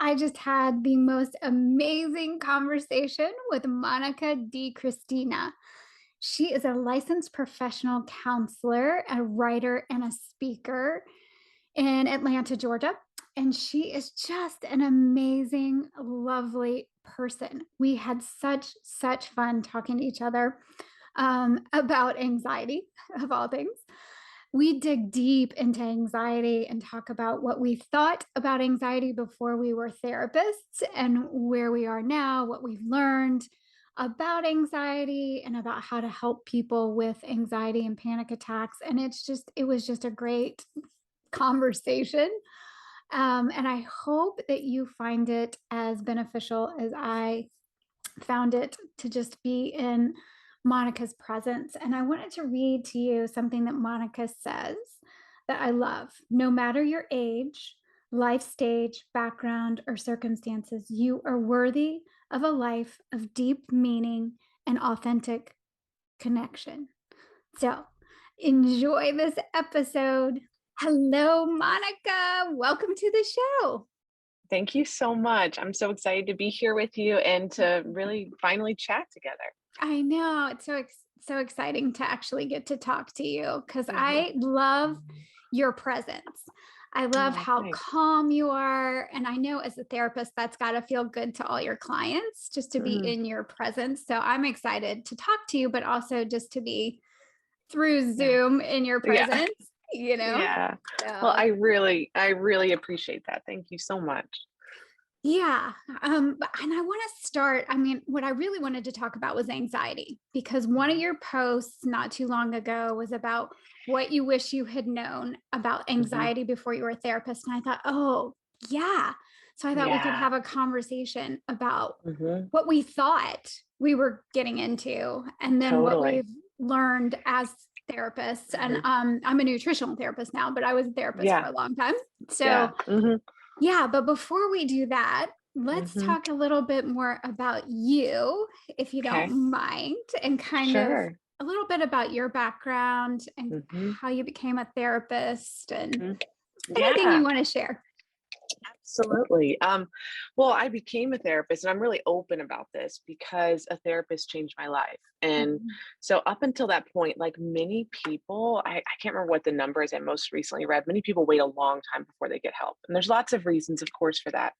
I just had the most amazing conversation with Monica DiCristina. She is a licensed professional counselor, a writer, and a speaker in Atlanta, Georgia. And she is just an amazing, lovely person. We had such fun talking to each other about anxiety, of all things. We dig deep into anxiety and talk about what we thought about anxiety before we were therapists and where we are now, what we've learned about anxiety and about how to help people with anxiety and panic attacks. And it was just a great conversation. And I hope that you find it as beneficial as I found it to just be in Monica's presence. And I wanted to read to you something that Monica says that I love. No matter your age, life stage, background, or circumstances, you are worthy of a life of deep meaning and authentic connection. So enjoy this episode. Hello, Monica. Welcome to the show. Thank you so much. I'm so excited to be here with you and to really finally chat together. I know. It's so exciting to actually get to talk to you because Mhm. I love your presence. I love Oh, how thanks. calm you are. And I know as a therapist, that's got to feel good to all your clients just to be Mhm. in your presence. So I'm excited to talk to you, but also just to be through Yeah. Zoom in your Yeah. presence, you know? Yeah. Well, So I really appreciate that. Thank you so much. yeah. And I want to start. I mean, what I really wanted to talk about was anxiety because one of Mhm. your posts not too long ago was about what you wish you had known about Mhm. anxiety before you were a therapist. And I thought, oh, yeah. So I thought we could Yeah. have a conversation about Mhm. what we thought we were getting into and then what Totally. we've learned as therapists. And Mhm. I'm a nutritional therapist now, but I was a therapist for Yeah. a long time. Yeah. So Mhm. yeah, but before we do that, let's Mhm. talk a little bit more about you, if you Okay. don't mind, and kind of Sure. a little bit about your background and Mhm. how you became a therapist and Mhm. anything Yeah. you want to share. Absolutely. Well, I became a therapist, and I'm really open about this because a therapist changed my life. And Mhm. so, up until that point, like many people, I can't remember what the number is I most recently read. Many people wait a long time before they get help. And there's lots of reasons, of course, for that.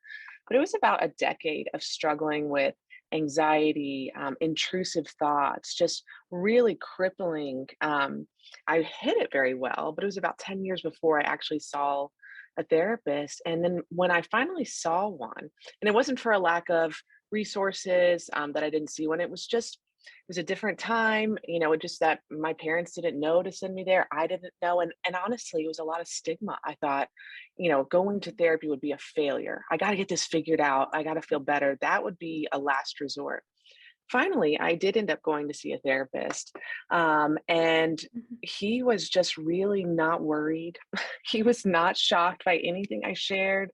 But it was about a decade of struggling with anxiety, intrusive thoughts, just really crippling. I hid it very well, but it was about 10 years before I actually saw a therapist. And then when I finally saw one, and it wasn't for a lack of resources that I didn't see one, it was a different time, it just that my parents didn't know to send me there. I didn't know. And honestly, it was a lot of stigma. I thought, going to therapy would be a failure. I got to get this figured out. I got to feel better. That would be a last resort. Finally, I did end up going to see a therapist. And Mhm. he was just really not worried. He was not shocked by anything I shared.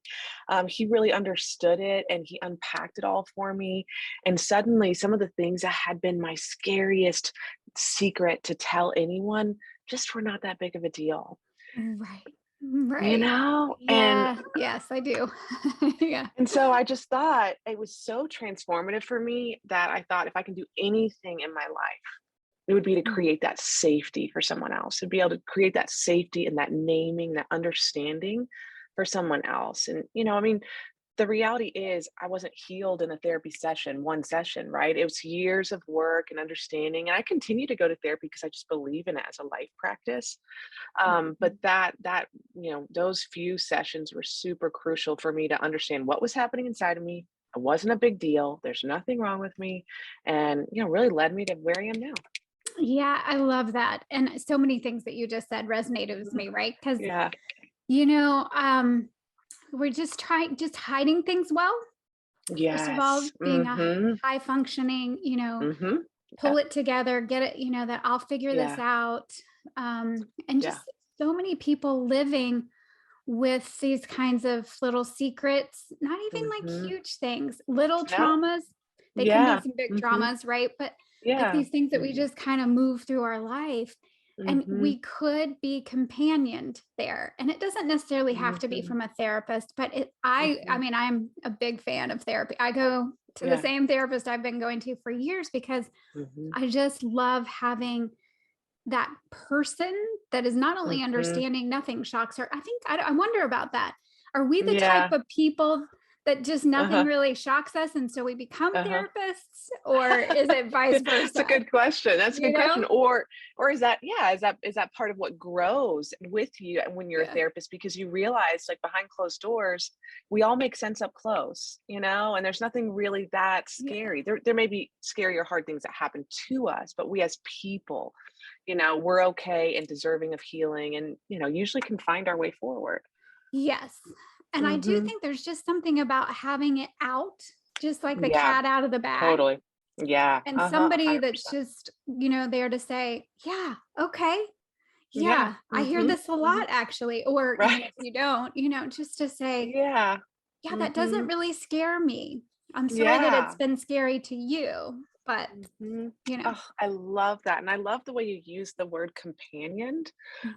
He really understood it and he unpacked it all for me. And suddenly, some of the things that had been my scariest secret to tell anyone just were not that big of a deal, Right. you Right. know? And Yeah. Yes, I do. Yeah. And so I just thought it was so transformative for me that I thought if I can do anything in my life, it would be to Mm. create that safety for someone else, to be able to create that safety and that naming, that understanding for someone else. And, I mean, the reality is I wasn't healed in a therapy session, one session, right? It was years of work and understanding. And I continue to go to therapy because I just believe in it as a life practice. But Mhm. those few sessions were super crucial for me to understand what was happening inside of me. It wasn't a big deal. There's nothing wrong with me. And, really led me to where I am now. Yeah, I love that. And so many things that you just said resonated with Mhm. me, right? Because, Yeah. you know, um, we're just hiding things well. First of all, Yes. being a Mhm. high functioning, Mhm. pull Yeah. it together, get it, that I'll figure this Yeah. out. And Yeah. just so many people living with these kinds of little secrets, not even like Mhm. huge things, little No. traumas. They can be Yeah. some big Mhm. traumas, right? But like Yeah. these things that we just kind of move through our life. and Mhm. we could be companioned there. And it doesn't necessarily have to be Mhm. from a therapist, but I Mhm. mean, I'm a big fan of therapy. I go to the Yeah. same therapist I've been going to for years because Mhm. I just love having that person that is not only Mhm. understanding, nothing shocks her. I think I wonder about that. Are we the type Yeah. of people that just nothing Uh-huh. really shocks us and so we become Uh-huh. therapists, or is it vice It's a versa? good question. That's a You good question. know? Or is that, yeah, is that part of what grows with you and when you're a Yeah. therapist, because you realize, like, behind closed doors, we all make sense up close, and there's nothing really that Yeah. scary. There may be scary or hard things that happen to us, but we as people, we're okay and deserving of healing, and usually can find our way forward. Yes. And I do Mhm. think there's just something about having it out, just like the Yeah, cat out of the bag, totally. Yeah. and Uh-huh. somebody that's 100%. just, there to say, yeah, okay. Yeah. Yeah, I hear Mhm. this a Mhm. lot actually, or even Right. if you don't, just to say, Yeah. yeah, that doesn't Mhm. really scare me. I'm sorry that it's Yeah. been scary to you, but, Mhm. you know. Oh, I love that, and I love the way you use the word companioned.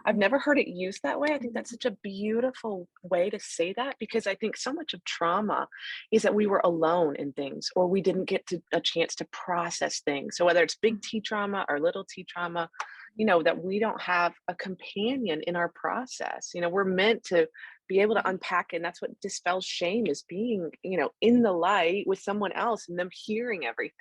I've Mhm, never heard it used that way. I think that's mhm, such a beautiful way to say that, because I think so much of trauma is that we were alone in things, or we didn't get a chance to process things. So whether it's big T trauma or little T trauma, that we don't have a companion in our process. We're meant to be able to mhm. unpack it, and that's what dispels shame, is being, in the light with someone else and them hearing everything.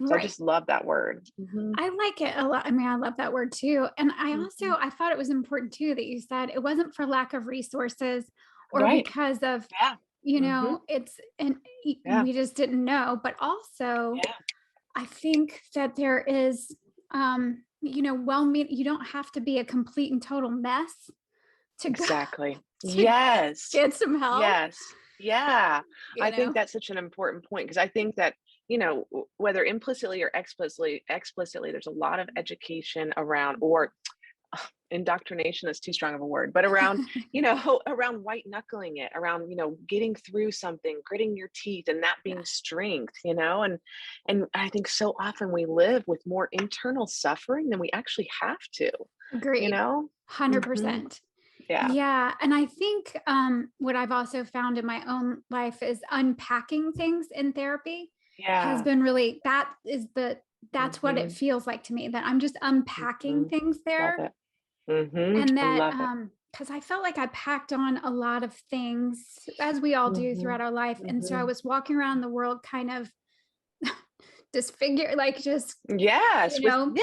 So I Right. just love that word. Mhm. I like it a lot. I mean, I love that word too. And Mhm. I thought it was important too that you said it wasn't for lack of resources or Right. because of, Yeah. Mhm. it's, and Yeah. we just didn't know, but also Yeah. I think that there is, well, you don't have to be a complete and total mess to go Exactly. to Yes. get some help, Yes. Yeah. you I think know? that's such an important point, because I think that, whether implicitly or explicitly, there's a lot of education around, or indoctrination is too strong of a word, but around, around white knuckling it, around, getting through something, gritting your teeth, and that Yeah, being strength, and I think so often we live with more internal suffering than we actually have to, you agreed. know? Hmm. 100%. Yeah. Yeah, and I think, what I've also found in my own life is unpacking things in therapy has Yeah. been really that's what it Hmm. feels like to me, that I'm just unpacking Hmm. things Love there, it. Hmm. and I that, love it. because I felt like I packed on a lot of things, as we all do Hmm. throughout our life, and so I Hmm. was walking around the world kind of disfigure like, just, Yes, hun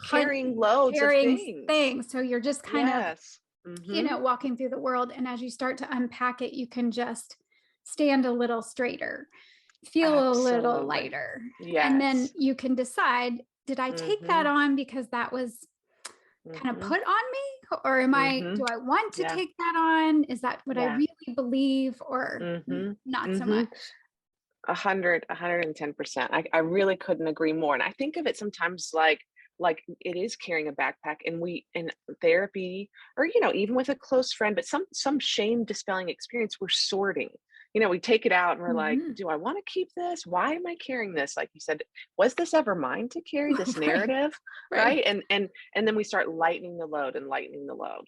carrying loads of carrying things. things, so you're just kind of, Yes. Hmm. walking through the world. And as you start to unpack it, you can just stand a little straighter, feel a little Absolutely. lighter. And then Yes. you can decide, did I take that Mhm. on because that was kind of Mhm. put on me? Or do Mhm. I want to Yeah. take that on? Is that what I Yeah. really believe, or Mhm. not so Mhm. much? 110%. I really couldn't agree more, and I think of it sometimes like it is carrying a backpack, and we in therapy, or even with a close friend, but some shame dispelling experience, we're sorting. We take it out and we're like, Mhm. do I want to keep this? Why am I carrying this? Like you said, was this ever mine to carry, this Right. narrative? Right. Right? And then we start lightening the load and lightening the load.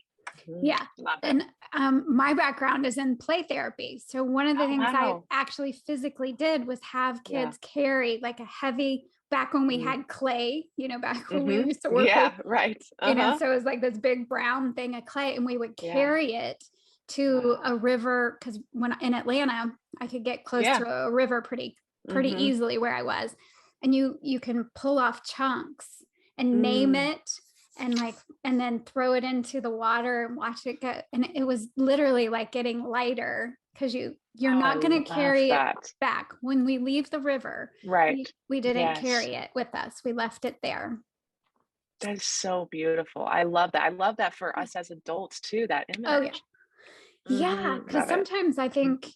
Mhm. Yeah. Love it. And my background is in play therapy. So one of the Oh, things I wow. actually physically did was have Yeah. kids carry like a heavy, back when we Mm. had clay, back when we Mhm. used to work with, Yeah, right. Uh-huh. so it was like this big brown thing of clay, and we would Yeah. carry it to Wow. a river, because when in Atlanta, I could get close Yeah. to a river pretty Mhm. easily where I was. And you can pull off chunks and name Mm. it, and then throw it into the water and watch it go. And it was literally like getting lighter, because you're Oh, I not going to love carry it that. back. When we leave the river, Right. we didn't Yes. carry it with us. We left it there. That is so beautiful. I love that. I love that for us as adults too, that Oh yeah. image. Yeah, Mhm. because Love it. sometimes I Mhm. think,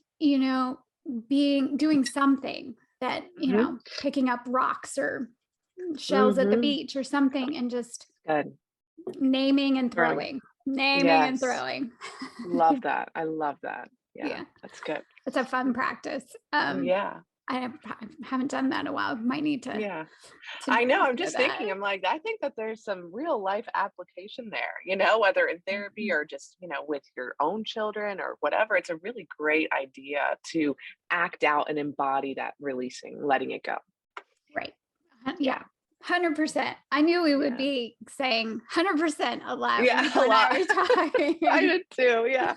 doing something that, Mhm. picking up rocks or shells at the Mhm. beach or something, and just Good. naming and Throwing. throwing, naming and Yes. throwing. Love that. I love that. Yeah, Yeah, that's good. it's a fun practice. Yeah. I haven't done that in a while. Might need Yeah. to I know, I'm consider just that. thinking, I'm like, I think that there's some real life application there, whether in therapy Mhm. or just, with your own children or whatever. It's a really great idea to act out and embody that releasing, letting it go. Right. Yeah. Yeah. 100%. I knew we would Yeah. be saying 100% a lot when Yeah. you A and I lot. are I talking. did too. Yeah.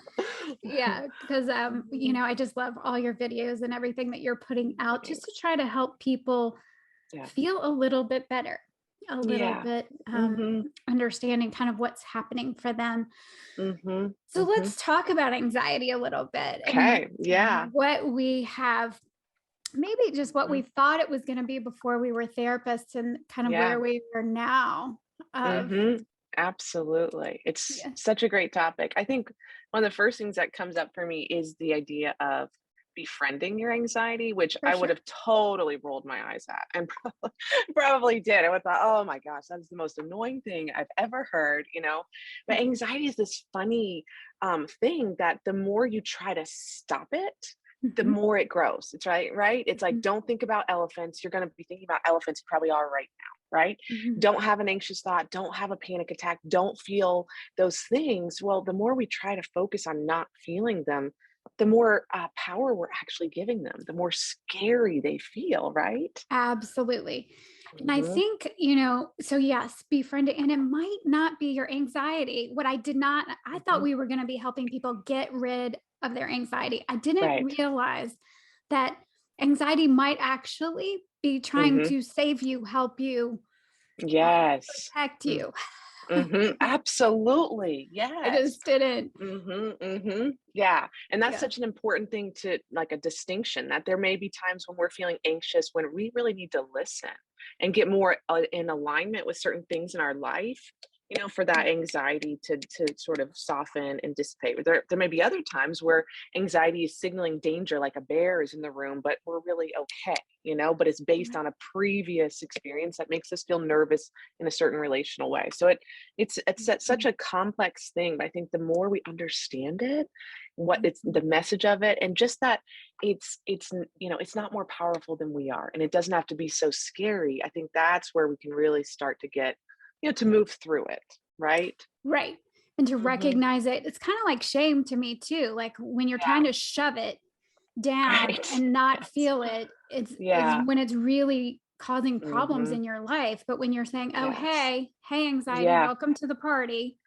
Yeah, because Mhm. I just love all your videos and everything that you're putting out just to Thanks. try to help people Yeah. feel a little bit better, a little Yeah. bit Mhm. understanding kind of what's happening for them. Mhm. So Mhm. let's talk about anxiety a little bit and Okay. Yeah. what we have, maybe just what we Mhm. thought it was going to be before we were therapists and kind of Yeah. where we are now. Of Mhm. Absolutely. It's yeah, such a great topic. I think one of the first things that comes up for me is the idea of befriending your anxiety, which for I would sure. have totally rolled my eyes at and probably did. I would thought, oh my gosh, that's the most annoying thing I've ever heard. But Mhm. anxiety is this funny thing that the more you try to stop it, the Mhm. more it grows. It's right. It's like, Mhm. don't think about elephants. You're going to be thinking about elephants. You probably are right now, right? Mhm. Don't have an anxious thought, don't have a panic attack, don't feel those things. Well, the more we try to focus on not feeling them, the more power we're actually giving them, the more scary they feel, right? Absolutely. And I Hmm. think, so yes, befriending, and it might not be your anxiety. What I did not, I thought Hmm. we were going to be helping people get rid of their anxiety. I didn't Right. realize that anxiety might actually be trying Hmm. to save you, help you, Yes. protect you. Hmm. Absolutely. I Yes. just didn't. Yeah. And that's Yeah. such an important thing to like a distinction that there may be times when we're feeling anxious when we really need to listen and get more in alignment with certain things in our life, for that anxiety to sort of soften and dissipate. There may be other times where anxiety is signaling danger, like a bear is in the room, but we're really okay, but it's based Right. on a previous experience that makes us feel nervous in a certain relational way. So it's such Mhm. a complex thing, but I think the more we understand it, what it's Mhm. the message of it, and just that it's not more powerful than we are, and it doesn't have to be so scary. I think that's where we can really start to get, to move through it, right? Right. And to Hmm. recognize it. It's kind of like shame to me too. Like when you're trying Yeah. to shove it down Right. and not Yes. feel it, it's Yeah. when it's really causing problems Hmm. in your life. But when you're saying, "Oh, Yes. hey, anxiety, Yeah. welcome to the party.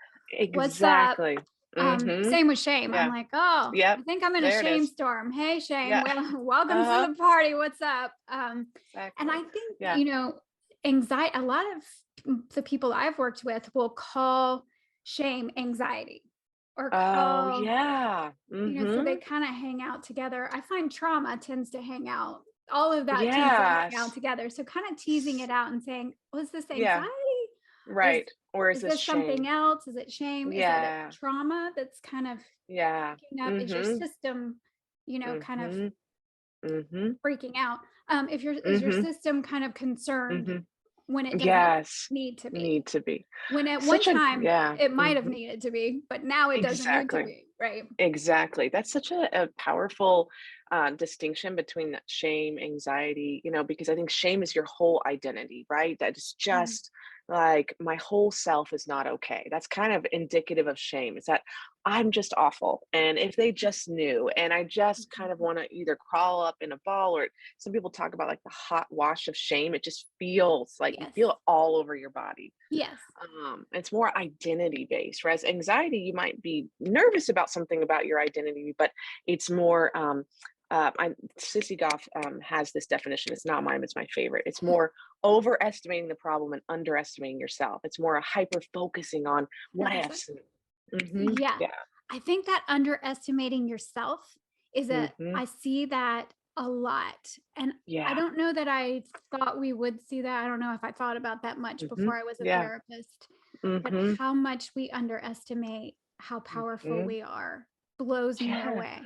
What's up?" Exactly. Hmm. Same with shame. I'm Yeah. like, "Oh, Yep. I think I'm in a There it shame is. storm. Hey, shame, Yeah. well, welcome to Uh-huh. the party. What's up?" And Exactly. I think, Yeah. anxiety. A lot of the people I've worked with will call shame anxiety, or Oh, call yeah. so they Mhm. kinda hang out together. I find trauma tends to hang out, all of that tends to hang out Yes. together. So kinda teasing S it out and saying, "Was this Yeah, anxiety? Or right. Or is is this this something shame? else? Is it shame? Is it a Yeah. trauma that's kind of Yeah. picking up? Is your Mhm. system, kind of Mhm. Mhm. freaking out? Is your Mhm. system kind of concerned Mhm. when it doesn't Yes. need to be? Need to be. When at one Such a time yeah. it might have Mhm. needed to be, but now it doesn't need to Exactly. be, right? Exactly. That's such a powerful distinction between that shame, anxiety, because I think shame is your whole identity, right? That is Mhm. just like my whole self is not okay. That's kind of indicative of shame, is that I'm just awful. And if they just knew, and I just kind of Mhm. want to either crawl up in a ball, or some people talk about like the hot wash of shame. It just feels like you Yes. feel it all over your body. Yes. It's more identity based, whereas anxiety, you might be nervous about something about your identity, but it's more. Sissy Goff has this definition. It's not mine. It's my favorite. It's more overestimating the problem and underestimating yourself. It's more a hyper focusing on what 100%. ifs. Hmm. Yeah. Yeah. I think that underestimating yourself Hmm. I see that a lot. And I Yeah. don't know that I thought we would see that. I don't know if I thought about that much Hmm. before I was a Yeah. therapist, but Hmm. how much we underestimate how powerful Hmm. we are blows me Yeah. away.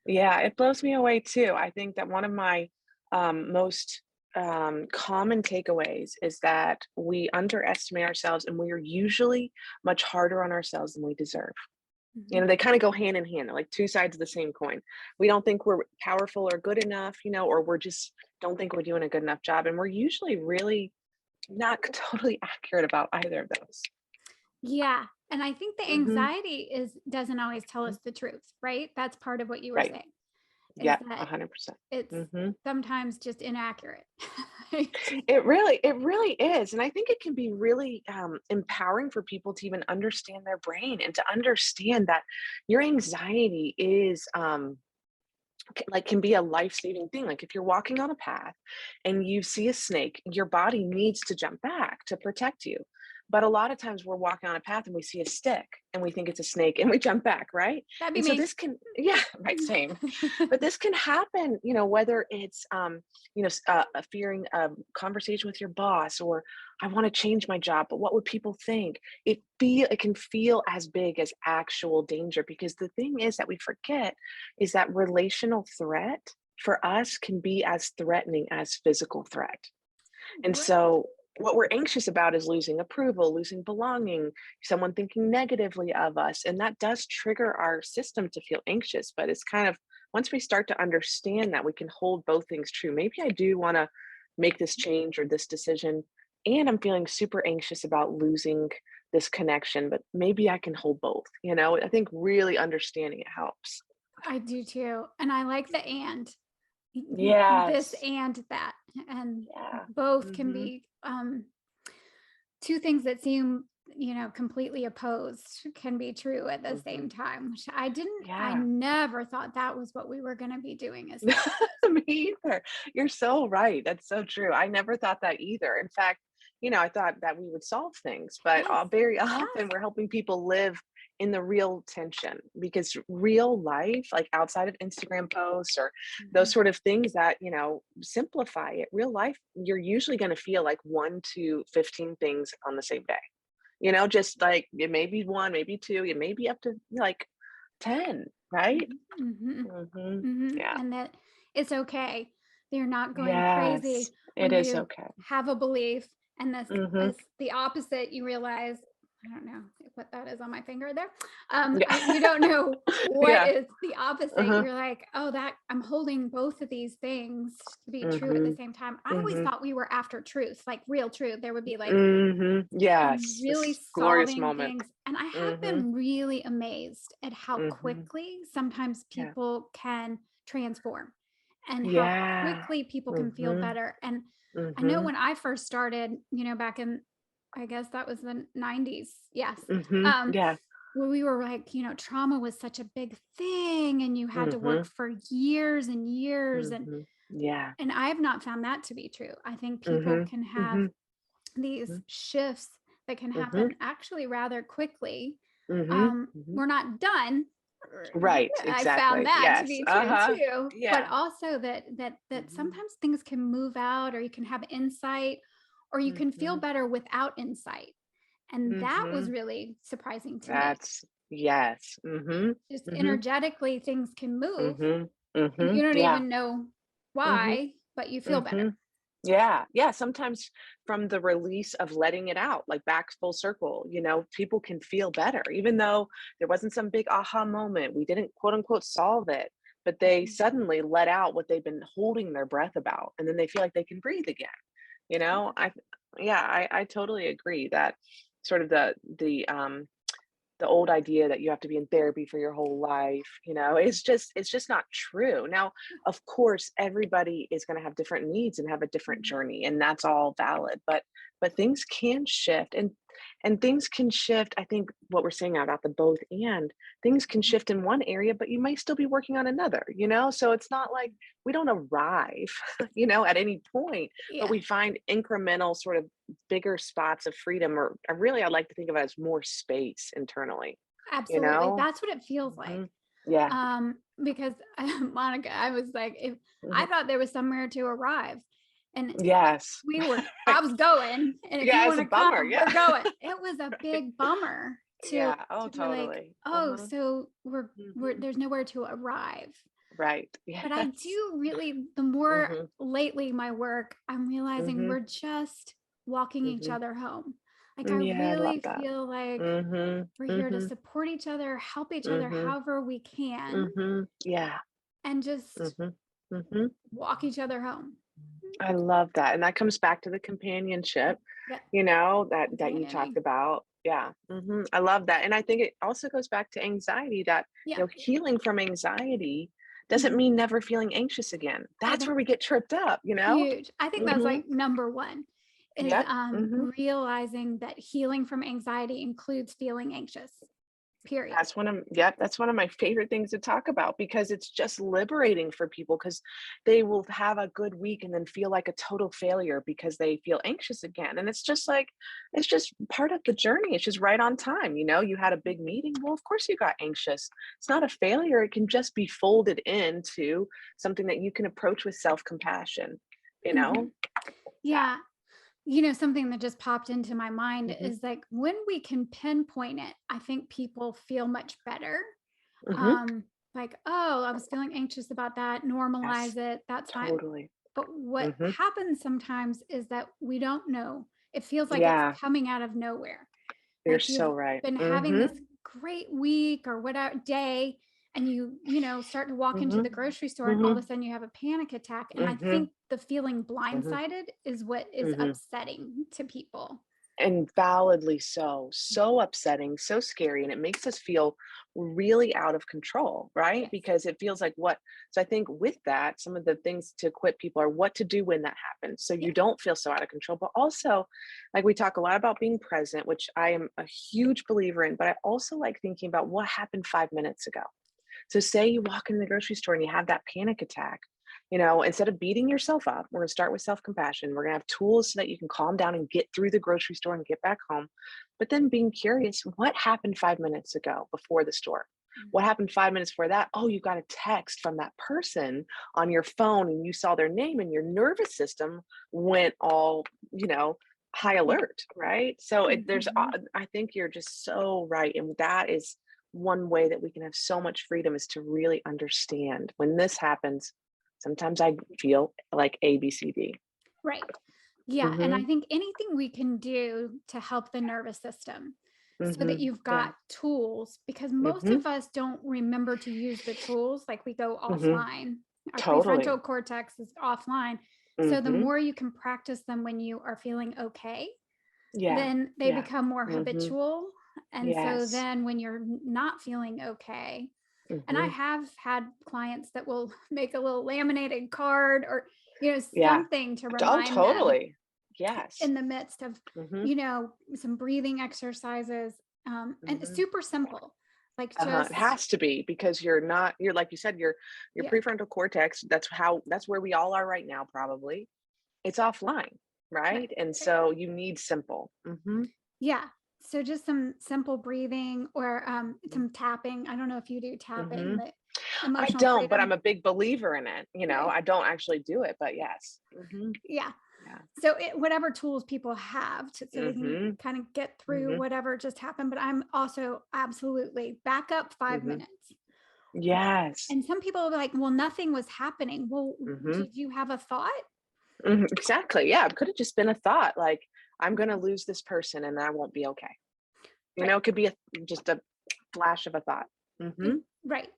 Yeah, it blows me away too. I think that one of my most common takeaways is that we underestimate ourselves, and we are usually much harder on ourselves than we deserve. Mhm. They kind of go hand in hand. They're like two sides of the same coin. We don't think we're powerful or good enough, or we're just don't think we're doing a good enough job. And we're usually really not totally accurate about either of those. Yeah. And I think the Hmm. anxiety doesn't always tell us the truth, right? That's part of what you were Right. saying, is Yeah, that 100%. it's Hmm. sometimes just inaccurate. It really is. And I think it can be really empowering for people to even understand their brain and to understand that your anxiety is can be a life-saving thing. Like if you're walking on a path and you see a snake, your body needs to jump back to protect you. But a lot of times we're walking on a path and we see a stick and we think it's a snake and we jump back, right? That'd be And so me. this can, yeah, right, same. But this can happen, whether it's a fearing conversation with your boss, or I want to change my job, but what would people think? It can feel as big as actual danger, because the thing is that we forget is that relational threat for us can be as threatening as physical threat. And Right. so what we're anxious about is losing approval, losing belonging, someone thinking negatively of us. And that does trigger our system to feel anxious. But it's kind of once we start to understand that we can hold both things true. Maybe I do want to make this change or this decision, and I'm feeling super anxious about losing this connection, but maybe I can hold both. I think really understanding it helps. I do too. And I like the and this Yes. and that. And Yeah. both can Hmm. be two things that seem, completely opposed can be true at the Hmm. same time, which I Yeah. never thought that was what we were going to be doing as Me either. You're so right. That's so true. I never thought that either. In fact, I thought that we would solve things, but yes, very yes. often we're helping people live in the real tension, because real life, like outside of Instagram posts or those Mhm. sort of things that, simplify it, real life, you're usually going to feel like 1 to 15 things on the same day. Just like it may be one, maybe two, it may be up to like 10, right? Mhm, mhm, Hmm. mhm, Yeah. and that it's okay. You're not going Yes, crazy it when is you okay. have a belief, and this Mhm. as the opposite, you realize, I don't know what that is on my finger there. Yeah. You don't know what Yeah. is the opposite. Uh-huh. You're like, "Oh, that I'm holding both of these things to be true at the Mhm. same time." I always Mhm. thought we were after truth, like real truth. There would be like Mhm. Yes, really this glorious solving moment. things. And I have Mhm. been really amazed at how Mhm. quickly sometimes Yeah. people can transform and how Yeah. quickly people can feel Mhm. better. And I know Mhm. when I first started, back in, I guess that was the 90s. Yes. Mhm. Um, Yeah. where we were like, trauma was such a big thing and you had to work Mhm. for years and years. Mhm. Yeah. And I have not found that to be true. I think people Mhm. can have Mhm. these Mhm. shifts that can Mhm. happen actually rather quickly. Mhm. Mhm. We're not done. Right, I found exactly. that to Yes. be true Uh-huh. too, but Yeah. also that Mhm. sometimes things can move out, or you can have insight, or you can feel Mhm. better without insight. And that was Mhm. really surprising to me. That's yes. Mhm. Just Mhm. energetically, things can move Mhm. and you Mhm. don't Yeah. even know Mhm. why, but you feel better. Mhm. Yeah. Yeah. Sometimes from the release of letting it out, like back full circle, people can feel better, even though there wasn't some big aha moment. We didn't quote unquote solve it, but they suddenly let out what they've been holding their breath about. And then they feel like they can breathe again. You know, I, yeah, I totally agree that sort of the old idea that you have to be in therapy for your whole life, it's just not true. Now, of course, everybody is going to have different needs and have a different Mhm. journey, and that's all valid. But things can shift, and things can shift. I think what we're saying about the both and things can Mhm. shift in one area, but you might still be working on another. So it's not like we don't arrive, at any point, but Yeah, we find incremental sort of bigger spots of freedom, or really I like to think of it as more space internally, you absolutely. know? That's what it feels like. Mhm. Yeah. Because Monica, I was like, if I Mhm. thought there was somewhere to arrive, and Yes. I was going, and if you Yeah, it's want a to bummer, come, yeah. we're going. It was a Right. big bummer to Yeah, oh, be like, totally. oh, Uh-huh. so we're Mhm. there's nowhere to arrive. Right. But I Yes. do really, the more Mhm. lately my work, I'm realizing Mhm. we're just walking each Mhm. other home. Like, I Yeah, I love really that. feel like Mhm. we're here to Mhm. support each other, help each other Mhm. however we can, Mhm. Yeah. and just Mhm. Mhm. walk each other home. I love that, and that comes back to the companionship, Yeah, that you talked companioning. about. Yeah, I love that, and I think it also goes back to anxiety that, Yeah. healing from anxiety doesn't Mhm. mean never feeling anxious again. I That's where think we get tripped up, you know? huge. I think that's Mhm. like number one is Yep. Mhm. realizing that healing from anxiety includes feeling anxious. Period. That's one of my favorite things to talk about because it's just liberating for people because they will have a good week and then feel like a total failure because they feel anxious again. And it's just part of the journey. It's just right on time. You had a big meeting. Well, of course you got anxious. It's not a failure. It can just be folded into something that you can approach with self-compassion, you know? Mhm. Yeah. Something that just popped into my mind Yeah. is like when we can pinpoint it, I think people feel much better. Hmm. Um, like, oh, I was feeling anxious about that, Yes, normalize it, that's fine. totally. But what Hmm. happens sometimes is that we don't know. It feels like it's Yeah, coming out of nowhere. you're Like you've so right. been having Hmm. this great week or whatever day, and you start to walk into Hmm. the grocery store and all of Hmm. a sudden you have a panic attack. And I Hmm. think the feeling Hmm. blindsided is what is Hmm. upsetting to people. And validly so. So upsetting, so scary, and it makes us feel really out of control, right? Yes. Because it feels like what so I think with that, some of the things to equip people are what to do when that happens, so Yeah. you don't feel so out of control, but also, like, we talk a lot about being present, which I am a huge believer in, but I also like thinking about what happened 5 minutes ago. So say you walk in the grocery store and you have that panic attack, instead of beating yourself up, we're going to start with self-compassion. We're going to have tools so that you can calm down and get through the grocery store and get back home. But then being curious, what happened 5 minutes ago before the store? What happened 5 minutes before that? Oh, you got a text from that person on your phone and you saw their name and your nervous system went all, you know, high Yeah. alert, right? So Mhm. I think you're just so right. And that is one way that we can have so much freedom is to really understand when this happens. Sometimes I feel like ABCD. Right. Yeah, and I Mhm. think anything we can do to help the nervous system so that Mhm. you've Yeah. got tools, because most Mhm. of us don't remember to use the tools, like we go Mhm. offline. Our Totally. prefrontal cortex is offline. So the Mhm. more you can practice them when you are feeling okay, Yeah. then they Yeah. become more Mhm. habitual. And so Yes. then when you're not feeling okay, and I Mhm. have had clients that will make a little laminated card or, Yeah. something to Oh, remind them totally. Yes. in the midst of, Mhm. some breathing exercises. And it's Mhm. super simple. Like Uh-huh. It just, has to be because you're like you said, your yeah, prefrontal cortex, that's where we all are right now, probably. It's offline, right, right? And right. so you need simple. Mhm. Yeah. So just some simple breathing or Mhm. some tapping. I don't know if you do tapping, Mhm. the I emotional don't, but I'm freedom. a big believer in it, Right. I don't actually do it, but yes. Yeah. Yeah. So whatever tools people have so they can Mhm. kind of get through Mhm. whatever just happened. But I'm also absolutely back up five Mhm. minutes. Yes. And some people are like, well, nothing was happening. Well, Mhm. did you have a thought? Mhm. Exactly, yeah, it coulda just been a thought, like, "I'm gonna lose this person and I won't be okay." Right. It could be just a flash of a thought. Mhm. Right.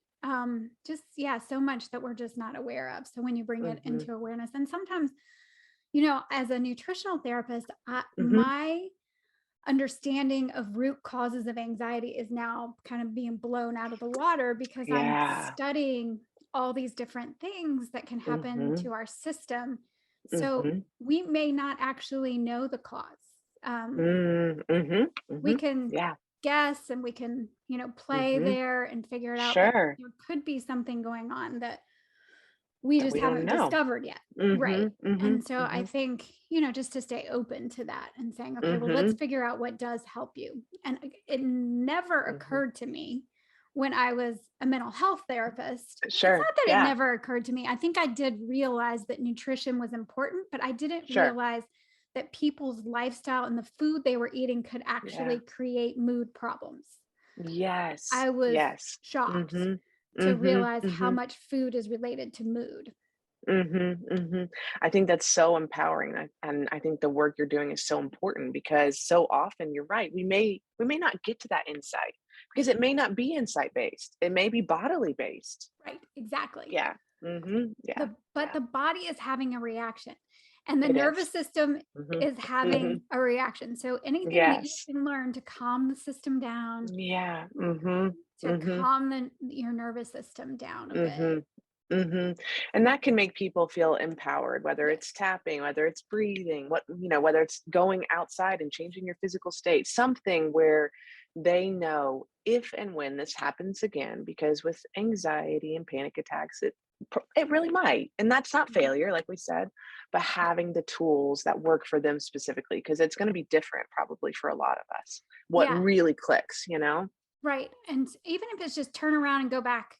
Just, yeah, so much that we're just not aware of. So when you bring it Mhm. into awareness, and sometimes, as a nutritional therapist, Mhm. my understanding of root causes of anxiety is now kind of being blown out of the water because I'm Yeah. studying all these different things that can happen Mhm. to our system. So Mhm. we may not actually know the cause. Mhm. We Mhm. can Yeah. guess and we can, play Mhm. there and figure it out, but Sure. there could be something going on that we That just we don't haven't know. discovered yet. Right. Mhm. Mhm. And so I Mhm. think, just to stay open to that and saying, okay, well, let's Mhm. figure out what does help you. And it never Mhm. occurred to me when I was a mental health therapist. It's Sure. not that it Yeah. never occurred to me. I think I did realize that nutrition was important, but I didn't Sure. realize that people's lifestyle and the food they were eating could Yeah. actually create mood problems. Yes. I was Yes. shocked Mhm. to Mhm. realize how Mhm. much food is related to mood. I think that's so empowering, and I think the work you're doing is so important because so often you're right. We may not get to that insight because it may not be insight based. It may be bodily based. Right, exactly. Yeah. Yeah. But Yeah. the body is having a reaction, and the It nervous is. system Mhm. is having Mhm. a reaction. So anything that you Yes. can learn to calm the system down, Yeah. Mhm. to Mhm. calm your nervous system down a bit. Mhm. Mhm. And that can make people feel empowered, whether Yes. it's tapping, whether it's breathing, whether it's going outside and changing your physical state, something where they know if and when this happens again, because with anxiety and panic attacks, it really might. And that's not Mhm. failure, like we said, but having the tools that work for them specifically, because it's going to be different probably for a lot of us. What Yeah, really clicks, you know? right. And even if it's just turn around and go back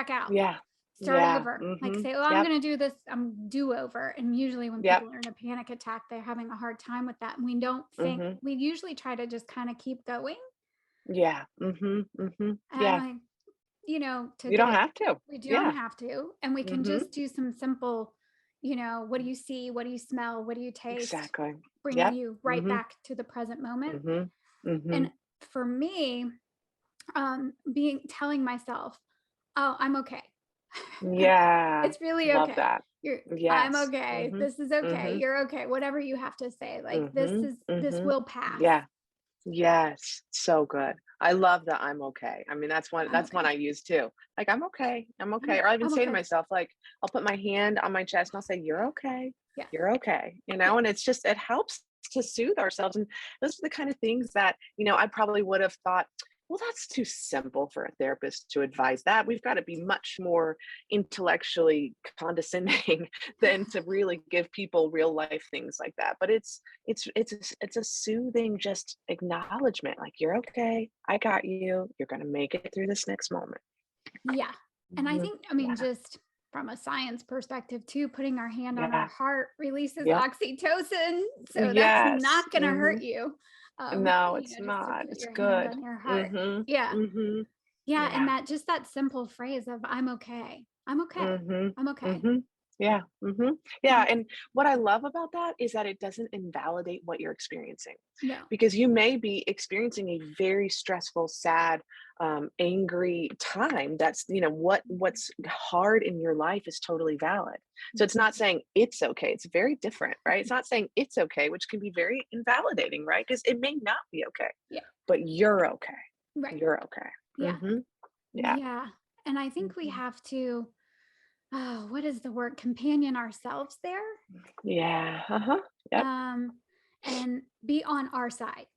out, Yeah. start Yeah. over. Like Mhm. say, "Oh, I'm Yep. gonna do this, I'm do over." And usually when Yep. people are in a panic attack, they're having a hard time with that. And Mhm. we usually try to just kind of keep going. Yeah. Mhm. Mhm. And I'm Yeah. like, to You don't get have to. we don't Yeah. have to. And we can Mhm. just do some simple, what do you see? What do you smell? What do you taste? Exactly. Bringing Yep. you right Mhm. back to the present moment. Mhm. And Mhm. for me, being telling myself, "Oh, I'm okay." Yeah. It's really Love okay. that. I'm Yes. okay. Mhm. This is okay. Mhm. You're okay. Whatever you have to say. Like Mhm. this Mhm. will pass. Yeah. Yes. So good. I love that I'm okay. I mean, I'm that's one okay. I use too. Like, I'm okay. I'm okay. Or I even I'm say to okay. myself, like, I'll put my hand on my chest and I'll say, "You're okay. Yeah. You're okay." Yeah. And it's just it helps to soothe ourselves. And those are the kind of things that, I probably would have thought, well, that's too simple for a therapist to advise that. We've got to be much more intellectually condescending than to really give people real life things like that. But it's a soothing just acknowledgement, like, you're okay, I got you, you're going to make it through this next moment. Yeah. And I Mhm. think, Yeah. just from a science perspective too, putting our hand on our Yeah. heart releases Yep. oxytocin. So that's Yes. not going to hurt you. No, it's Just to not, put it's your hand good. on your heart. Mhm. Yeah. Mhm. Yeah. And Yeah. that simple phrase of I'm okay. I'm okay. Mhm, I'm okay. mhm. Yeah, mhm. Yeah, And and what I love about that is that it doesn't invalidate what you're experiencing, no. because you may be experiencing a very stressful, sad, angry time. That's, what's hard in your life is totally valid. So it's not Mhm. saying it's okay. It's very different, right? It's not saying it's okay, which can be very invalidating, right? Because it may not be okay, Yeah. but you're okay. Right. You're okay. Yeah. Mhm. Yeah. Yeah. And I think we Mhm. have to, oh, what is the word? Companion ourselves there. Yeah. Uh-huh. Yep. Um, and be on our side.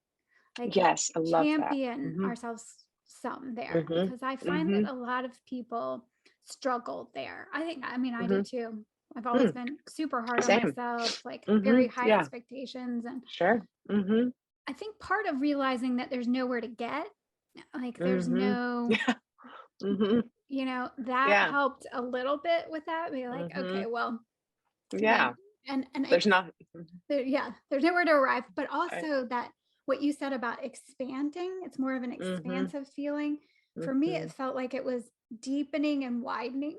Like Yes, I love that. champion Mhm, ourselves some there mhm, because I find that mhm, a lot of people struggle there. I mean, I do mhm, too. I've always mm, been super hard on same. myself, like very Mhm, high yeah, expectations. And sure. Mhm, I think part of realizing that there's nowhere to get, like there's mhm. no, Yeah, mhm, that yeah, helped a little bit with that. Be like, okay, mhm, well, yeah. then, and There's it's not yeah, there's nowhere to arrive, but I also that what you said about expanding, it's more of an mhm, expansive feeling. For me, it mhm. felt like it was deepening and widening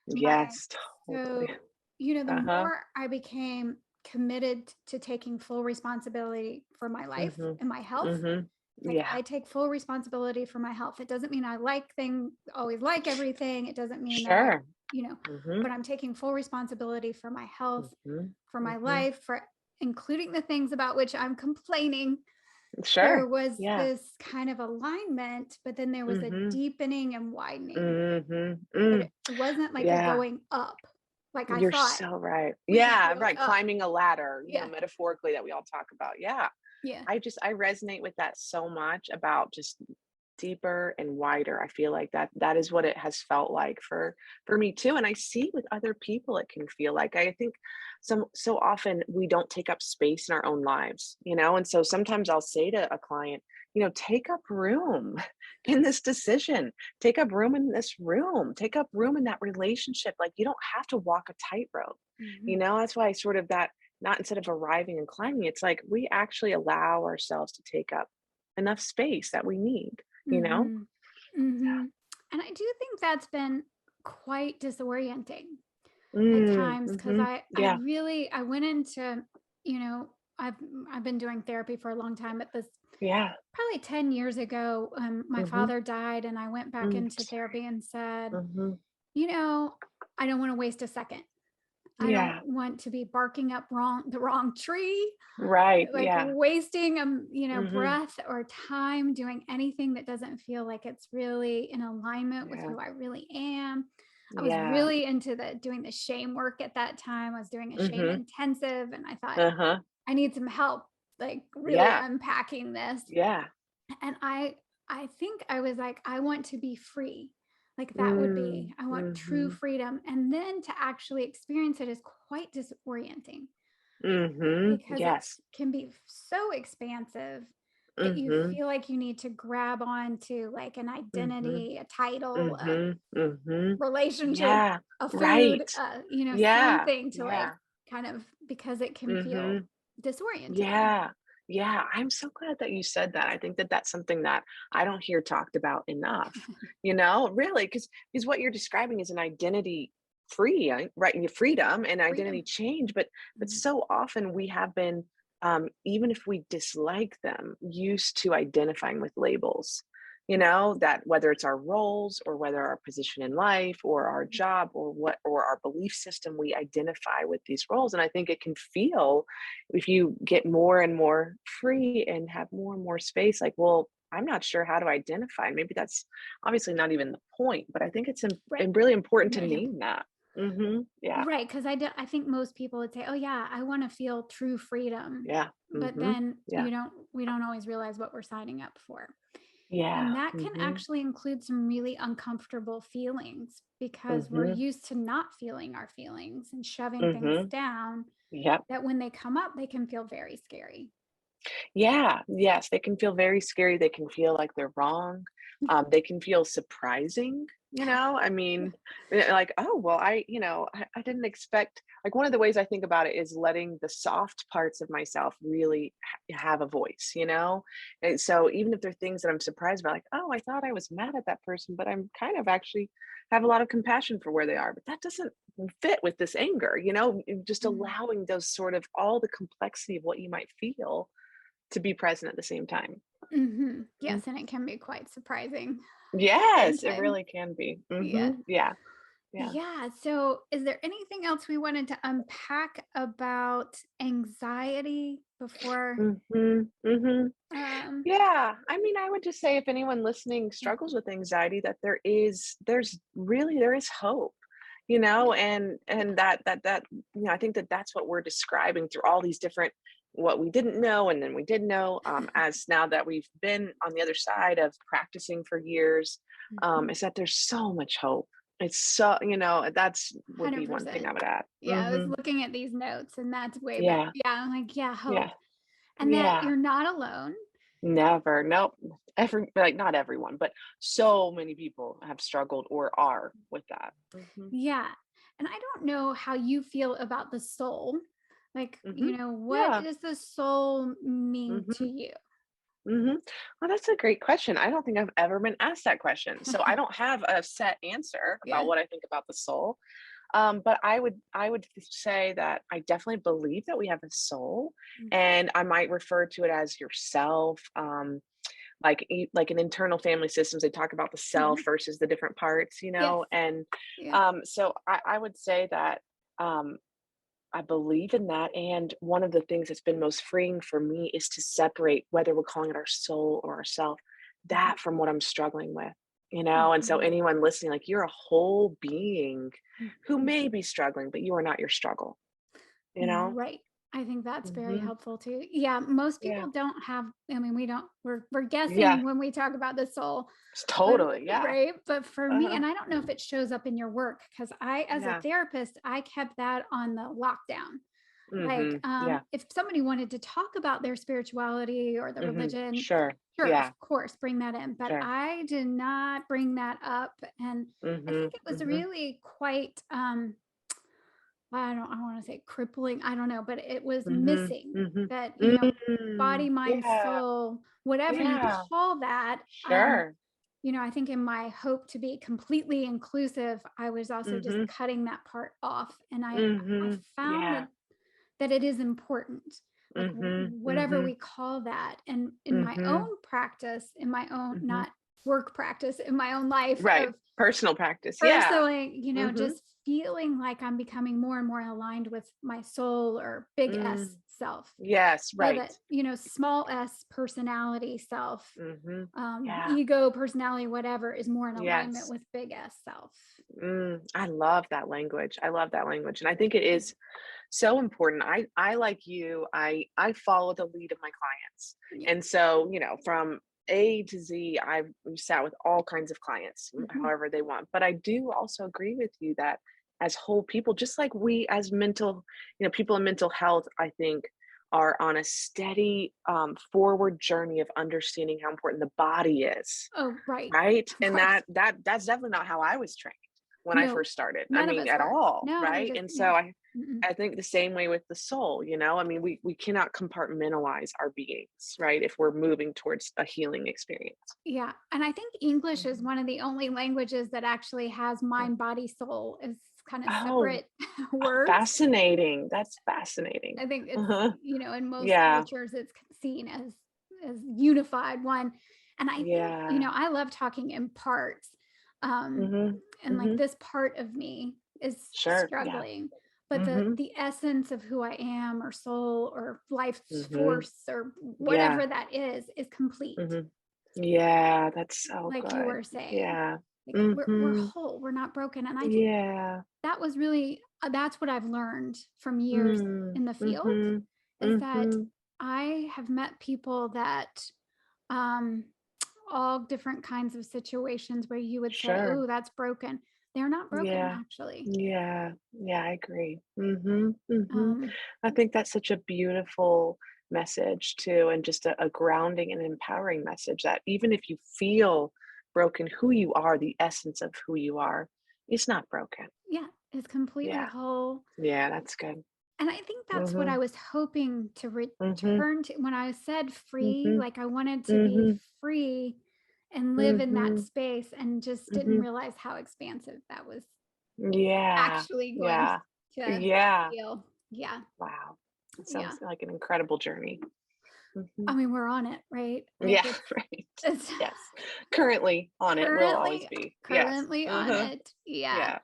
my Yes, totally. so, the Uh-huh. more I became committed to taking full responsibility for my life Mhm, and my health, mhm. like Yeah, I take full responsibility for my health. It doesn't mean I always like everything. It doesn't mean that sure. but Mhm, I'm taking full responsibility for my health, mhm, for my mhm. life, for including the things about which I'm complaining. There Sure. was Yeah. this kind of alignment, but then there was a Mhm, deepening and widening. mhm, But mm. it wasn't like a Yeah. going up, like I You're thought so right. we could Yeah, go right, up. climbing a ladder, Yeah. metaphorically that we all talk about. Yeah. Yeah. I resonate with that so much about just deeper and wider. I feel like that is what it has felt like for me too. And I see with other people it can feel like. I think so often we don't take up space in our own lives, and so sometimes I'll say to a client, take up room in this decision, take up room in this room, take up room in that relationship. Like, you don't have to walk a tightrope. Mhm. That's why I sort of that, not instead of arriving and climbing, it's like we actually allow ourselves to take up enough space that we need, you know? Mhm. Mhm. And I do think that's been quite disorienting. at Mm, times, because mhm. I Yeah. really I went into, you know, I've been doing therapy for a long time. At this Yeah. probably 10 years ago, my Mhm. father died, and I went back Mm, into therapy and said, mhm. you know, I don't want to waste a second. I don't Yeah. want to be barking up the wrong tree, Right. like Yeah. wasting Mhm. breath or time doing anything that doesn't feel like it's really in alignment with Yeah. who I really am. I was Yeah. really into the doing the shame work at that time. I was doing a shame Mhm. intensive, and I thought Uh-huh. I need some help, like really Yeah. unpacking this. Yeah. And I think I was like, I want to be free. Like that would be, Mm, I want true mhm. freedom. And then to actually experience it is quite disorienting, Mhm. because it Yes. can be so expansive that you Mhm. feel like you need to grab on to like an Mhm. identity, a title, a Mhm. Mhm. relationship, Yeah. a food, Right. Yeah. something to like Yeah. kind of, because it can feel Mhm. disorienting. Yeah. Yeah, I'm so glad that you said that. I think that that's something that I don't hear talked about enough, really, because what you're describing is an identity free, right? Your freedom and identity Freedom. change, but Mhm. so often we have been, even if we dislike them, used to identifying with labels. That whether it's our roles or whether our position in life or our job or our belief system, we identify with these roles. And I think it can feel, if you get more and more free and have more and more space, like, well, I'm not sure how to identify. Maybe that's obviously not even the point, but I think it's Right. really important to Very name that. Yeah. Right, because I think most people would say, "Oh, yeah, I wanna feel true freedom." Yeah. But then Yeah. we don't always realize what we're signing up for. And Yeah. that can actually include some really uncomfortable feelings, because we're Hmm. used to not feeling our feelings and shoving things Hmm. down, Yep. that when they come up, they can feel very scary. Yeah, yes, they can feel very scary, they can feel like they're wrong, they can feel surprising, I mean, like, "Oh, well, I didn't expect," like, one of the ways I think about it is letting the soft parts of myself really have a voice, and so even if there are things that I'm surprised about, like, "Oh, I thought I was mad at that person, but I'm kind of actually have a lot of compassion for where they are, but that doesn't fit with this anger," just Mm. allowing those sort of all the complexity of what you might feel to be present at the same time. Mhm. Mm. Yes, and it can be quite surprising at the same Yes, it time. really can be. Yeah. Yeah, yeah. Yeah. So, is there anything else we wanted to unpack about anxiety before? Mhm, mhm. Um, Yeah, I mean, I would just say if anyone listening yeah, struggles with anxiety, that there is hope, yeah. and I think that that's what we're describing through all these different, what we didn't know and then we did know, as now that we've been on the other side of practicing for years, Mhm. is that there's so much hope. It's that's would be one thing 100%. I would add. Yeah, I was looking at these notes, and that's way better. Yeah, Yeah, I'm like, yeah, yeah, hope. And that yeah. you're not alone. Never. Nope. Not everyone, but so many people have struggled or are with that. Yeah. And I don't know how you feel about the soul. Like, what Yeah. does the soul mean to Mhm. you? Mhm. Well, that's a great question. I don't think I've ever been asked that question. So I don't have a set answer about Yeah. what I think about the soul. But I would say that I definitely believe that we have a soul, Mm. and I might refer to it as yourself. Like in internal family systems, they talk about the self Mhm. versus the different parts, Yes. and Yeah. so I would say that, um, I believe in that, and one of the things that's been most freeing for me is to separate whether we're calling it our soul or ourself, Mhm. that from what I'm struggling with, and so Mhm. anyone listening, like, you're a whole being who Mhm. may be struggling, but you are not your struggle, you know? Right. I think that's very Mhm. helpful too. Yeah, most Yeah. people don't have, I mean, we're Yeah. guessing when we talk about the soul, but Totally, yeah. right? But for me, Uh-huh. and I don't know if it shows up in your work, because I, as a Yeah. therapist, I kept that on the lockdown. Like, Yeah. if somebody wanted to talk about their spirituality or the religion, Sure. sure, of Yeah. course, bring that in. But Sure. I did not bring that up. And I think Mhm. it was Mhm. really quite I want to say crippling, I don't know, but it was Mhm. missing Mhm. that, body, Mm. mind, Yeah. soul, whatever you Yeah. call that, Sure. I think in my hope to be completely inclusive, I was also just Mhm. cutting that part off. And I Mhm. found Yeah. that it is important, like Mhm. whatever Mhm. we call that. And in my own Mhm. practice, in my own, Mhm. not work practice, in my own life Right. of Personal practice. Yeah. personally, Mhm. just feeling like I'm becoming more and more aligned with my soul or big S Mm. self. Yes, So right. that, small s personality self, Mhm. Yeah. ego, personality, whatever, is more in alignment Yes. with big S self. I love that language. I love that language, and I think it is so important. I like you, I follow the lead of my clients. Yeah. And so, from A to Z, I've sat with all kinds of clients, Mhm. however they want. But I do also agree with you that as whole people, just like we as people in mental health, I think are on a steady forward journey of understanding how important the body is, Oh, right. right? And Right. that's definitely not how I was trained when I No, first started. I none of mean, us at were. all, No, we right? just, And so no. I Mm-mm. I think the same way with the soul, I mean, we cannot compartmentalize our beings, right? If we're moving towards a healing experience. Yeah. And I think English is Mhm. one of the only languages that actually has Mm. mind, body, soul as kind of Oh, separate words. fascinating. That's fascinating. I think it's, Uh-huh. in most Yeah. cultures, it's seen as unified one. And I think, Yeah. I love talking in parts. Um, Mhm. and like Mhm. this part of me is Sure. Yeah. struggling, but the Mhm. the essence of who I am or soul or life's Mhm. force or Yeah. whatever that is complete. Mhm. Yeah, that's so Like you good. were saying, Yeah. like we're Mhm. whole, we're not broken. And I think Yeah. that was really that's what I've learned from years Mm. in the field, Mhm. is that Mhm. I have met people that um all different kinds of situations where you would say, Sure. "Oh, that's broken." They're not broken Yeah. actually. Yeah. Yeah, I agree. Mhm. Mhm. Um I think that's such a beautiful message too, and just a grounding and empowering message that even if you feel broken, who you are, the essence of who you are, is not broken. yeah, it's completely Yeah. whole. Yeah, that's good. And I think that's what I Mhm. was hoping to Mhm. return to when I said free, Mhm. like I wanted to be Mhm. free and live in that Mhm. space, and just didn't Mhm. realize how expansive that was Yeah. actually going Yeah. to Yeah. feel. Yeah. Wow. It Yeah. sounds like an incredible journey. I Mhm. mean, we're on it, right? Like Yeah, right. it's Yes. Currently on it, will always currently be. Yes. currently on Uh-huh. it. Yeah. Yeah.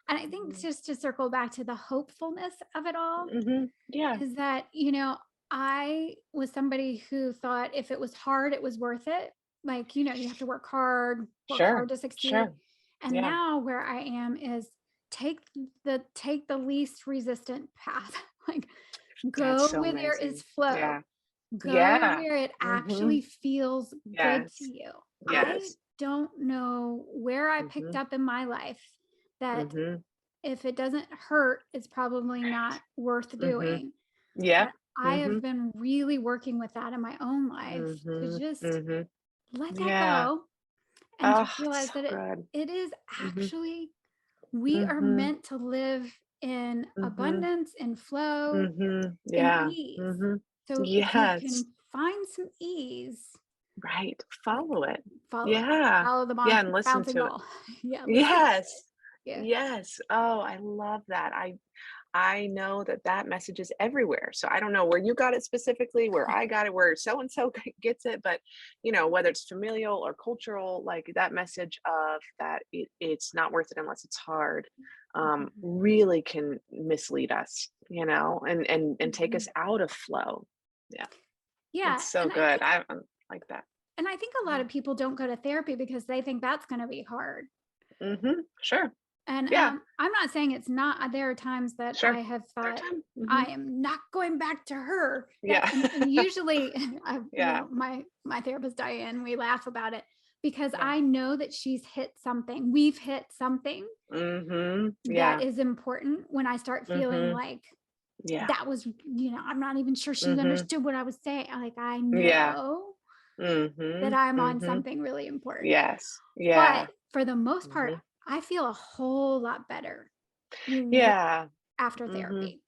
And I think Mhm. just to circle back to the hopefulness of it all, Mhm. Yeah. is that, I was somebody who thought if it was hard, it was worth it. Like, you have to work hard Sure. to succeed. Sure. And Yeah. now where I am is take take the least resistant path. Like That's go so where there is amazing. flow. Yeah. Go Yeah. where it actually Mhm. feels good to Yes. you. I Yes. don't know where I picked Mhm. up in my life that Mhm. if it doesn't hurt, it's probably Right. not worth Mhm. doing. Yeah. But I have Mhm. been really working with that in my own life, to Mhm. just Mhm. let that Yeah. go and to Oh, realize so that it good. it is Mhm. actually, we are Mhm. meant to live in Mhm. abundance, in flow, Mhm. in Yeah. ease. Mhm. So if you Yes. can find some ease, Right. like Follow it. follow it. Yeah. Follow the Yeah, and listen bouncing to it. ball. Yeah, listen to it. Yes. Yeah. Yes. Oh, I love that. I know that that message is everywhere. So I don't know where you got it specifically, where I got it, where so and so gets it, but whether it's familial or cultural, like that message of that it's not worth it unless it's hard, Mhm. really can mislead us, and take us Mhm. out of flow. Yeah, Yeah, that's so and I good. think I like that. a lot of people don't go to therapy because they think that's gonna be hard. Mm-hmm. Sure. And, Yeah. I'm not saying it's not. There are times that I Sure. have Third thought, time. Mm-hmm. "I am not going back to her." That Yeah. and usually, Yeah. my therapist, Diane, we laugh about it because Yeah. I know that she's hit something. We've hit something Mm-hmm. that Yeah. is important when I start feeling Mm-hmm. like Yeah. that was, I'm not even sure she Mhm. understood what I was saying. Like, I Yeah. know that Mhm. I'm on Mhm. something really important. Yes. But Yeah. for the most part, Mhm. I feel a whole lot better w Yeah. after Mhm. therapy.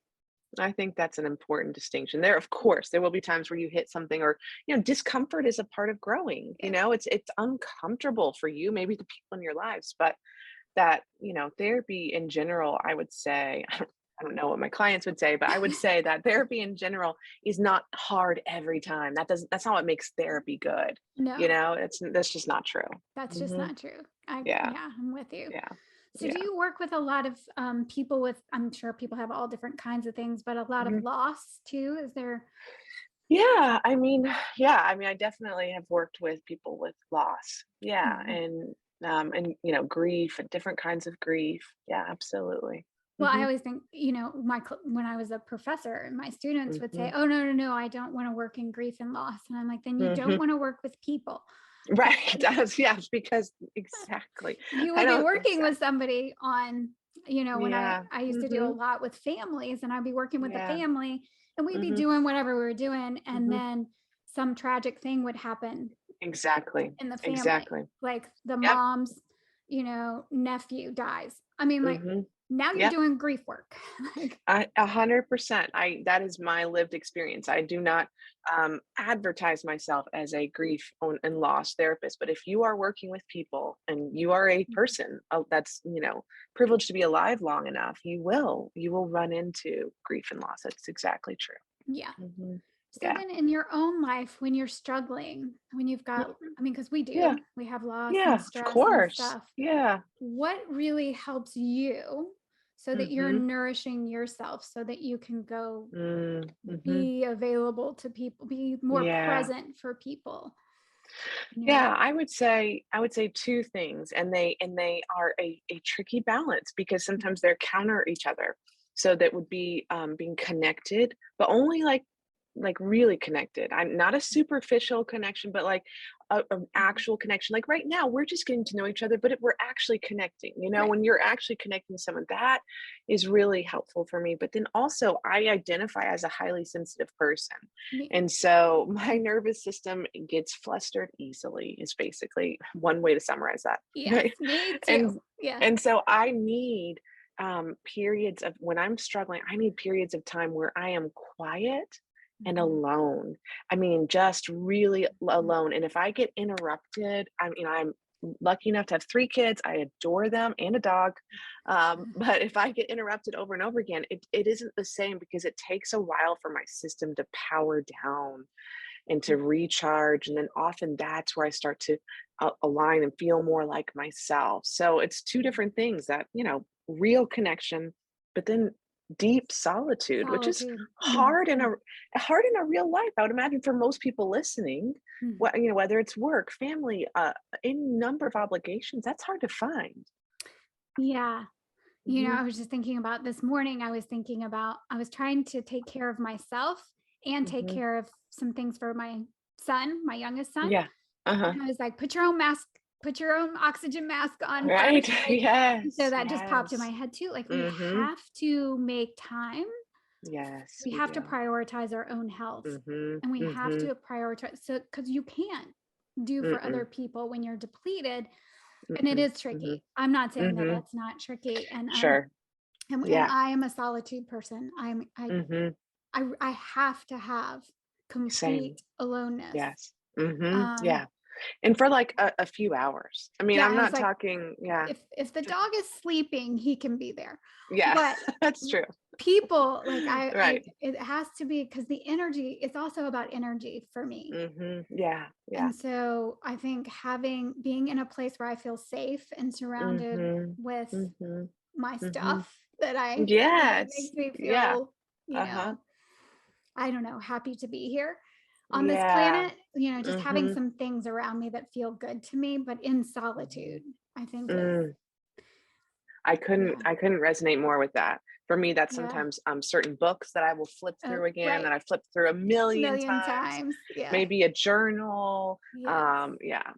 I think that's an important distinction. There, of course, there will be times where you hit something or, discomfort is a part of growing. Yeah. It's uncomfortable for you, maybe the people in your lives, but that, therapy in general, I would say, I don't know what my clients would say, but I would say that therapy in general is not hard every time. That's not what makes therapy good. No, That's just not true. that's just Hmm. not true. Yeah. Yeah, I'm with you. Yeah. So do Yeah. you work with a lot of people with, I'm sure people have all different kinds of things, but a lot of Mhm. loss too? Is there? Yeah, I definitely have worked with people with loss. Yeah, Mhm. and grief and different kinds of grief. Yeah, absolutely. Well, I Mhm. always think, when I was a professor, my students would say, Mhm. "Oh, no, no, no, I don't want to work in grief and loss." And I'm like, then you don't Mhm. want to work with people. Right. Because That's yes, because exactly. you I would be don't working with exactly. somebody on, when Yeah. I used to do a Mhm. lot with families, and I'd be working with a Yeah. family, and we'd be Mhm. doing whatever we were doing, and Mhm. then some tragic thing would happen Exactly. in the family, Exactly. like the Yep. mom's, nephew dies. I mean, like, Mhm. now you're Yep. doing grief work. Like, 100%. That is my lived experience. I do not advertise myself as a grief and loss therapist, but if you are working with people and you are a person that's privileged to be alive long enough, you will run into grief and loss. That's exactly true. yeah. Hmm. So Yeah. then in your own life, when you're struggling, when you've got, Mhm. I mean, because we Yeah. do, we have loss and Yeah. Of stress and course. stuff. Yeah. What really helps you so that you're Hmm. nourishing yourself so that you can go Mm-hmm. be available to people, be more Yeah. present for people in your Yeah, life? I would say two things, and they are a tricky balance because sometimes they're counter each other. So that would be being connected, but only like really connected. I'm not a superficial connection, but like an Mhm. actual connection. Like right now, we're just getting to know each other, but we're actually connecting. Right. When you're actually connecting with someone, that is really helpful for me. But then also, I identify as a highly sensitive person. Me. And so my nervous system gets flustered easily is basically one way to summarize that. Yes, Right. me And too. Yeah. and so I need periods of when I'm struggling, I need periods of time where I am quiet and Mhm. alone. I mean, just really alone. And if I get interrupted, I'm lucky enough to have 3 kids. I adore them and a dog. But if I get interrupted over and over again, it isn't the same because it takes a while for my system to power down and to recharge. And then often that's where I start to align and feel more like myself. So it's two different things that, real connection, but then deep solitude, which is Solitude. hard in a real life. I would imagine for most people listening, Mhm. whether it's work, family, any number of obligations, that's hard to find. Yeah. Hmm. I was just thinking about this morning, I was trying to take care of myself and take Hmm. care of some things for my son, my youngest son. Yeah. Uh-huh. And I was like, put your own mask, put your own oxygen mask on Right. first. Like, and so Yes. that just popped in my Yes. head too. Like, we Hmm. have to make time. Yes, We we have to do. prioritize our own health, Mhm, and we have mhm, to prioritize, so because you can't do for other mm-mm, people when you're depleted. And it mm-mm, is mhm, tricky. I'm not saying that mhm. that's not tricky. And Sure. and Yeah. I am a solitude person. Mhm. I have to have Same. complete aloneness. Yes. Mhm. Um, Yeah. And for like a few hours. I mean, yeah, I'm I was not like, talking, yeah. if the Just dog is sleeping, he can be there. yeah, But that's true. people, like, I Right. it has to be, because the energy, it's also about energy for me. Mhm. Yeah. Yeah. And so I think being in a place where I feel safe and surrounded Mhm. with Mhm. my Mhm. stuff that Yes. makes me Yeah. feel, you Uh-huh. know, I don't know, happy to be here on this Yeah. planet, just having Mhm. some things around me that feel good to me, but in Mhm. solitude, I think is, Mm. I couldn't yeah, I couldn't resonate more with that. For me, that's yeah, sometimes certain books that I will flip through again right, that I flipped through a million million times. times, yeah, Maybe a journal. yes, Yeah.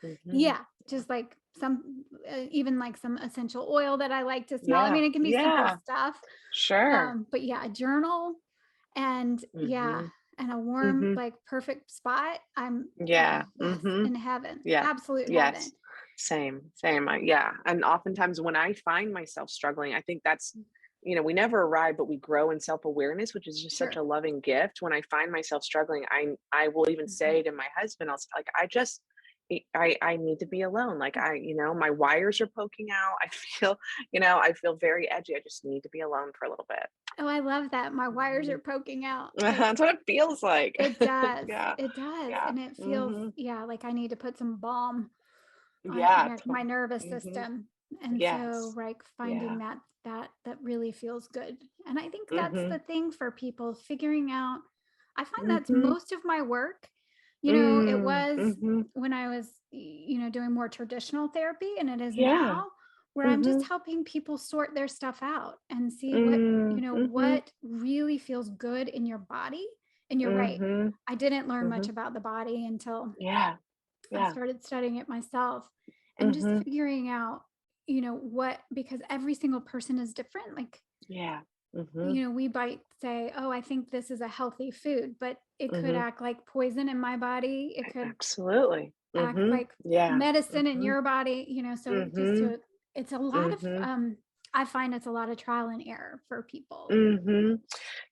Mhm. yeah, just like some, even like some essential oil that I like to smell. I Yeah. mean, it can be simple Yeah. stuff, Sure. but yeah, a journal, and yeah, Mhm. and a warm, Mhm. like, perfect spot. Yeah. Yes, Mhm. in heaven, Yeah. absolute heaven. Yes. Same. Same. Yeah. And oftentimes when I find myself struggling, I think that's we never arrive, but we grow in self-awareness, which is just such Sure. a loving gift. When I find myself struggling, I will even Mhm. say to my husband, I'll say, like, I need to be alone. Like, my wires are poking out. I feel, I feel very edgy. I just need to be alone for a little bit. Oh, I love that. My wires Mhm. are poking out. That's what it feels like. It does. Yeah. It does. Yeah. And it feels, Hmm. yeah, like I need to put some balm on, Yeah. my nervous Hmm. system. And so, Yes. like, finding Yeah. that really feels good. And I think that's Hmm. the thing for people figuring out. I find that's Hmm. most of my work. It Mm. was Hmm. when I was, doing more traditional therapy, and it is Yeah. now where I'm just Hmm. helping people sort their stuff out and see what, Mm. Hmm. what really feels good in your body. And you're right. Hmm. I didn't learn much Hmm. about the body until Yeah. I Yeah. started studying it myself and just Hmm. figuring out, what, because every single person is different. Like, Yeah. Hmm. we might say, oh, I think this is a healthy food, but it could Hmm. act like poison in my body. It could Absolutely. act Hmm. like Yeah. medicine in Hmm. your body, so just Hmm. to, it's a lot of, Hmm. I find it's a lot of trial and error for people. Hmm.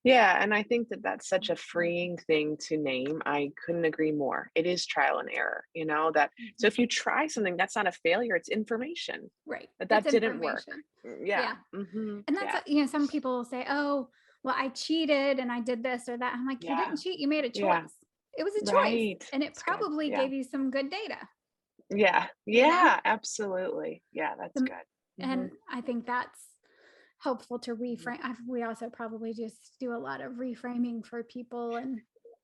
Yeah, and I think that that's such a freeing thing to name. I couldn't agree more. It is trial and error, that so Mhm. if you try something, that's not a failure, it's information Right. that It's that didn't work. information. Yeah. Yeah. Hmm. And that's, Yeah. some people will say, oh, well, I cheated and I did this or that. I'm like, you Yeah. didn't cheat. You made a Yeah. choice. It was a choice. Right. And it That's good. probably Yeah. gave you some good data, Yeah. you know? Yeah, absolutely. Yeah, that's The- good. Hmm. and I think that's helpful to reframe. We also probably just do a lot of reframing for people and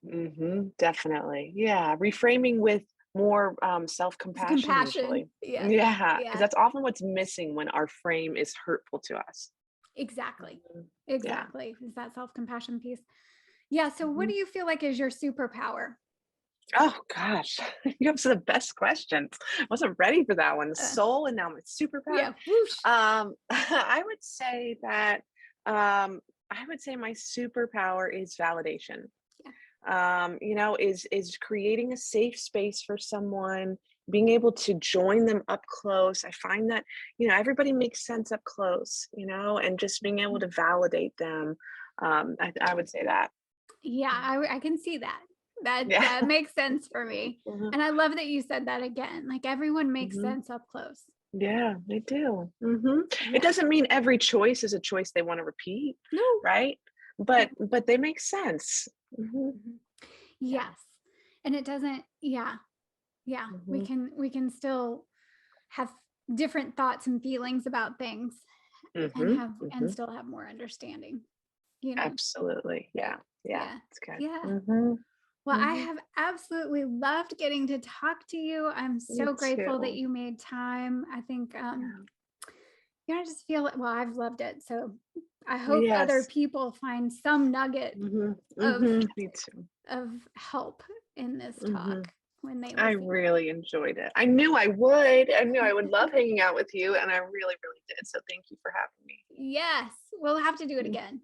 Hmm. Definitely. Yeah. Reframing with more self-compassion compassion. usually. Yes. Yeah, because Yes. that's often what's missing when our frame is hurtful to us. Exactly. Mhm. Yeah. Exactly. Is that self compassion piece? Yeah. So, what Mhm. do you feel like is your superpower? Oh gosh, you have some of the best questions. I wasn't ready for that one. Uh, Soul and now my superpower. yeah. Whoosh. I would say that I would say my superpower is validation. Yeah. Is creating a safe space for someone, being able to join them up close. I find that, everybody makes sense up close, and just being able to validate them. I would say that. Yeah, I can see that. Yeah. That makes sense for me. Mhm, And I love that you said that again. Like everyone makes mhm. sense up close. Yeah, they do. It Yeah. doesn't mean every choice is a choice they want to repeat, No. right? Yeah. But they make sense. Mhm. Yeah. Yes. And it doesn't, yeah. Yeah. We Hmm. can we can still have different thoughts and feelings about things and Hmm. have and Hmm. still have more understanding, you know. Absolutely. Yeah. Yeah. Yeah. It's good. Yeah. Hmm. Well, I Hmm. have absolutely loved getting to talk to you. I'm Me so grateful that too. you made time. I think Yeah. I just feel it. Well, I've loved it. So I hope other Yes. people find some nugget Hmm. of Me too. help in this Hmm. talk when they I listen. really enjoyed it. I knew I would. I knew I would love hanging out with you, and I really, really did. So thank you for having me. Yes, we'll have to do it Mm. again.